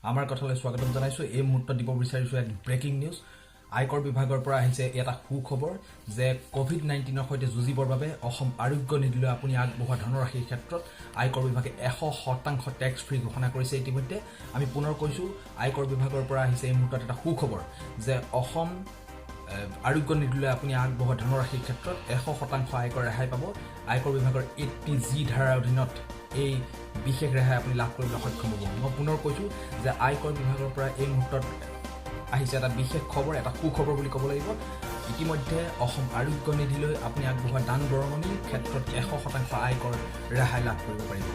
আমাৰ কথালৈ স্বাগতম জনাইছো। এই মুহূৰ্তত দিব বিচাৰিছো এক ব্ৰেকিং নিউজ। আয়কৰ বিভাগৰ পৰা আহিছে এটা সুখবৰ যে কোভিড-19ৰ সৈতে যুঁজিবৰ বাবে অসম আৰোগ্য নিধিলৈ আপুনি আগবঢ়োৱা ধনৰাশিৰ ক্ষেত্ৰত আয়কৰ বিভাগে 100% টেক্স ফ্ৰী ঘোষণা কৰিছে। ইতিমধ্যে আমি পুনৰ কৈছো আয়কৰ বিভাগৰ পৰা আহিছে এই মুহূৰ্তত এটা সুখবৰ যে অসম আৰোগ্য নিধিলৈ আপুনি আগবঢ়োৱা ধনৰাশিৰ ক্ষেত্ৰত 100% আয়কৰ ৰেহাই পাব। আয়কৰ বিভাগৰ 80G ধাৰাৰ অধীনত এই বিশেষ ৰেহাই আপুনি লাভ কৰিবলৈ সক্ষম হ'ব। মই পুনৰ কৈছো যে আয়কৰ বিভাগৰ পৰা এই মুহূৰ্তত আহিছে এটা বিশেষ খবৰ, এটা সুখবৰ বুলি ক'ব লাগিব। ইতিমধ্যে অসম আৰোগ্য নিধিলৈ আপুনি আগবঢ়োৱা দান বৰঙণিৰ ক্ষেত্ৰত 100% আয়কৰ ৰেহাই লাভ কৰিব পাৰিব।